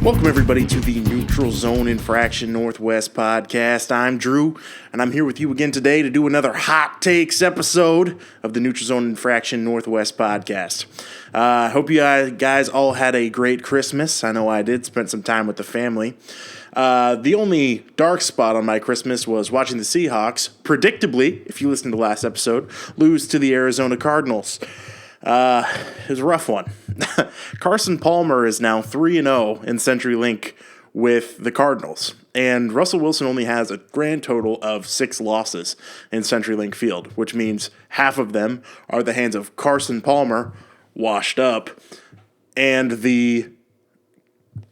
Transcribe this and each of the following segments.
Welcome, everybody, to the Neutral Zone Infraction Northwest podcast. I'm Drew, and I'm here with you again today to do another Hot Takes episode of the Neutral Zone Infraction Northwest podcast. I hope you guys all had a great Christmas. I know I did. Spent some time with the family. The only dark spot on my Christmas was watching the Seahawks, predictably, if you listened to the last episode, lose to the Arizona Cardinals. It was a rough one. Carson Palmer is now 3-0 in CenturyLink with the Cardinals, and Russell Wilson only has a grand total of 6 losses in CenturyLink Field, which means half of them are the hands of Carson Palmer, washed up, and the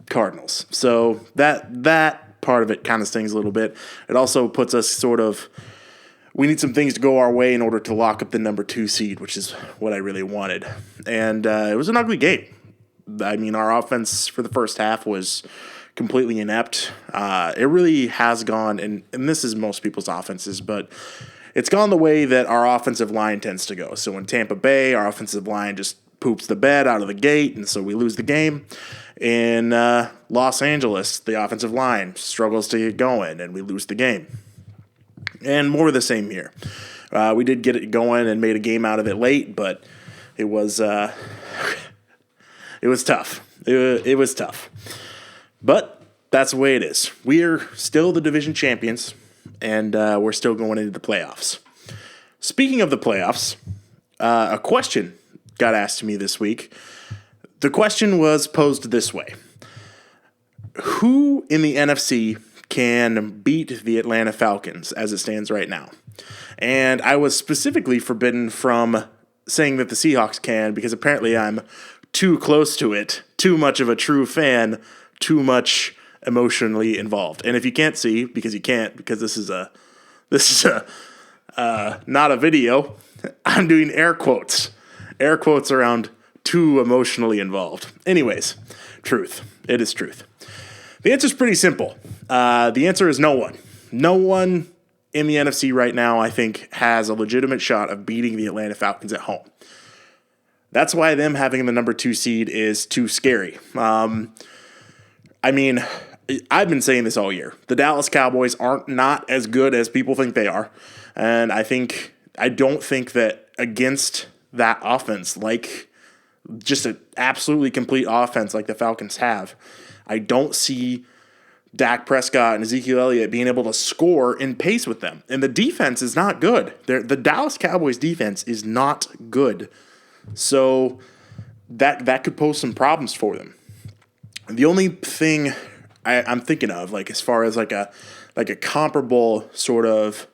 Cardinals. So that part of it kind of stings a little bit. It also puts us we need some things to go our way in order to lock up the number 2 seed, which is what I really wanted. And it was an ugly game. I mean, our offense for the first half was completely inept. It really has gone, and this is most people's offenses, but it's gone the way that our offensive line tends to go. So in Tampa Bay, our offensive line just poops the bed out of the gate, and so we lose the game. In Los Angeles, the offensive line struggles to get going, and we lose the game. And more of the same here. We did get it going and made a game out of it late, but it was tough. It was tough. But that's the way it is. We are still the division champions, and we're still going into the playoffs. Speaking of the playoffs, a question got asked to me this week. The question was posed this way. Who in the NFC can beat the Atlanta Falcons as it stands right now? And I was specifically forbidden from saying that the Seahawks can because apparently I'm too close to it, too much of a true fan, too much emotionally involved. And if you can't see, because you can't, because this is not a video, I'm doing air quotes around too emotionally involved. Anyways, truth. It is truth. The answer is pretty simple. The answer is no one. No one in the NFC right now, I think, has a legitimate shot of beating the Atlanta Falcons at home. That's why them having the number 2 seed is too scary. I mean, I've been saying this all year. The Dallas Cowboys aren't not as good as people think they are. And I don't think that against that offense, like just an absolutely complete offense like the Falcons have, I don't see Dak Prescott and Ezekiel Elliott being able to score in pace with them. And the defense is not good. The Dallas Cowboys defense is not good. So that could pose some problems for them. The only thing I'm thinking of, like as far as like a comparable sort of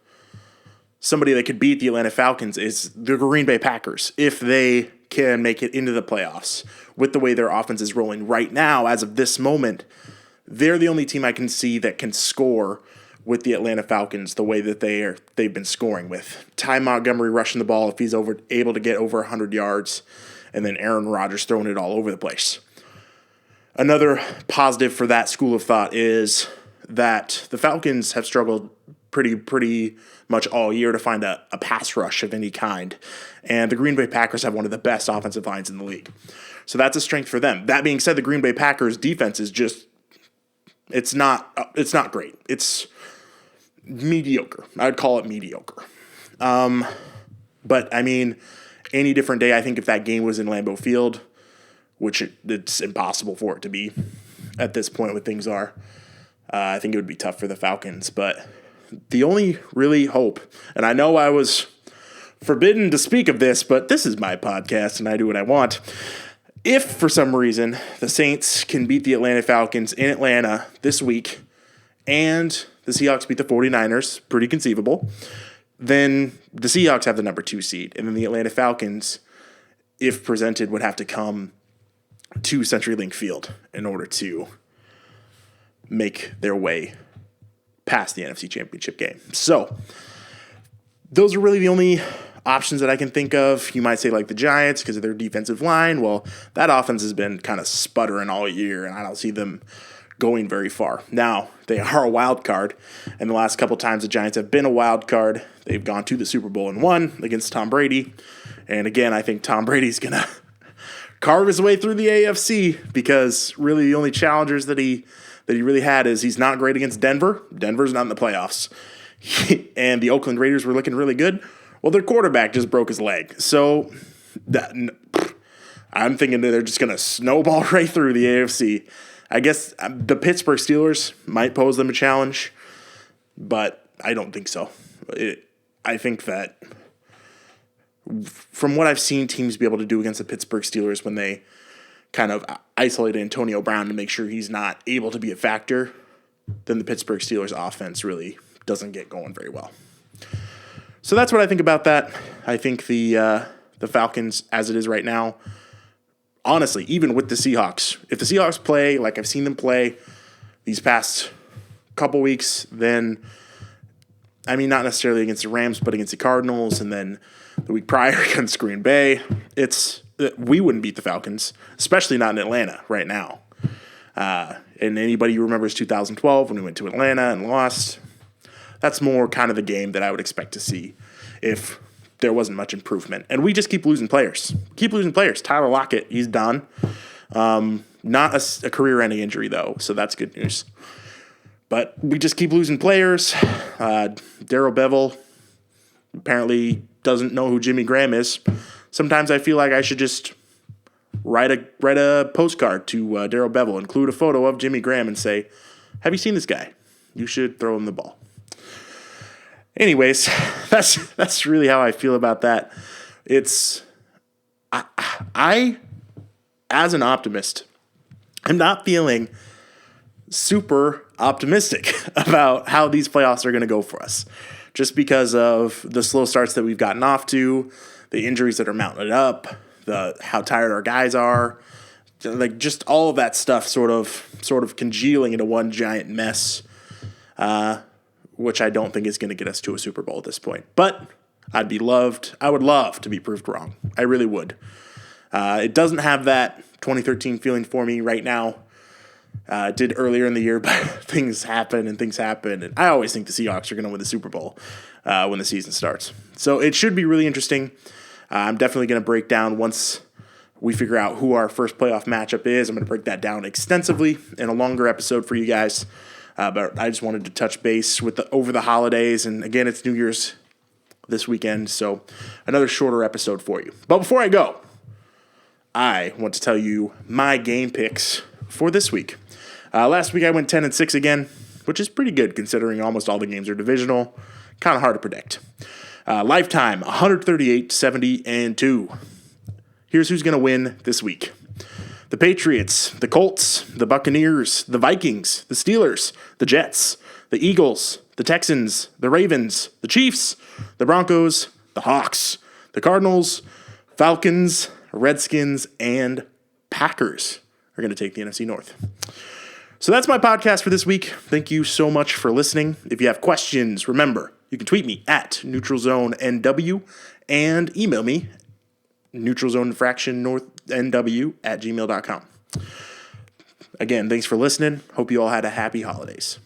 somebody that could beat the Atlanta Falcons, is the Green Bay Packers, if they can make it into the playoffs with the way their offense is rolling right now. As of this moment, they're the only team I can see that can score with the Atlanta Falcons the way that they've been scoring with Ty Montgomery rushing the ball if he's able to get over 100 yards, and then Aaron Rodgers throwing it all over the place. Another positive for that school of thought is that the Falcons have struggled pretty much all year to find a pass rush of any kind. And the Green Bay Packers have one of the best offensive lines in the league. So that's a strength for them. That being said, the Green Bay Packers defense is just, it's not great. It's mediocre. I'd call it mediocre. But I mean, any different day, I think if that game was in Lambeau Field, which it's impossible for it to be at this point what things are, I think it would be tough for the Falcons. But the only really hope, and I know I was forbidden to speak of this, but this is my podcast and I do what I want. If for some reason the Saints can beat the Atlanta Falcons in Atlanta this week and the Seahawks beat the 49ers, pretty conceivable, then the Seahawks have the number 2 seed. And then the Atlanta Falcons, if presented, would have to come to CenturyLink Field in order to make their way past the NFC Championship game. So those are really the only options that I can think of. You might say like the Giants because of their defensive line. Well, that offense has been kind of sputtering all year, and I don't see them going very far. Now, they are a wild card, and the last couple times the Giants have been a wild card, they've gone to the Super Bowl and won against Tom Brady. And again, I think Tom Brady's going to carve his way through the AFC, because really the only challengers that he really had is he's not great against Denver. Denver's not in the playoffs. And the Oakland Raiders were looking really good. Well, their quarterback just broke his leg. So I'm thinking that they're just going to snowball right through the AFC. I guess the Pittsburgh Steelers might pose them a challenge, but I don't think so. I think that from what I've seen teams be able to do against the Pittsburgh Steelers when they kind of isolate Antonio Brown to make sure he's not able to be a factor, then the Pittsburgh Steelers offense really doesn't get going very well. So that's what I think about that. I think the Falcons, as it is right now, honestly, even with the Seahawks, if the Seahawks play like I've seen them play these past couple weeks, then, I mean, not necessarily against the Rams, but against the Cardinals, and then the week prior against Green Bay, we wouldn't beat the Falcons, especially not in Atlanta right now. And anybody who remembers 2012 when we went to Atlanta and lost, that's more kind of the game that I would expect to see if there wasn't much improvement. And we just keep losing players. Tyler Lockett, he's done. Not a career-ending injury, though, so that's good news. But we just keep losing players. Darrell Bevell apparently doesn't know who Jimmy Graham is. Sometimes I feel like I should just write a postcard to Darrell Bevell, include a photo of Jimmy Graham, and say, "Have you seen this guy? You should throw him the ball." Anyways, that's really how I feel about that. I as an optimist, I'm not feeling super optimistic about how these playoffs are going to go for us, just because of the slow starts that we've gotten off to, the injuries that are mounted up, how tired our guys are, like just all of that stuff sort of congealing into one giant mess, which I don't think is going to get us to a Super Bowl at this point. But I would love to be proved wrong. I really would. It doesn't have that 2013 feeling for me right now. It did earlier in the year, but things happen. And I always think the Seahawks are going to win the Super Bowl when the season starts. So it should be really interesting. I'm definitely going to break down once we figure out who our first playoff matchup is. I'm going to break that down extensively in a longer episode for you guys. But I just wanted to touch base over the holidays. And again, it's New Year's this weekend, so another shorter episode for you. But before I go, I want to tell you my game picks for this week. Last week I went 10-6 again, which is pretty good considering almost all the games are divisional. Kind of hard to predict. Lifetime, 138, 70, and 2. Here's who's going to win this week. The Patriots, the Colts, the Buccaneers, the Vikings, the Steelers, the Jets, the Eagles, the Texans, the Ravens, the Chiefs, the Broncos, the Hawks, the Cardinals, Falcons, Redskins, and Packers are going to take the NFC North. So that's my podcast for this week. Thank you so much for listening. If you have questions, remember, you can tweet me at NeutralZoneNW and email me neutralzoneinfractionnw@gmail.com. Again, thanks for listening. Hope you all had a happy holidays.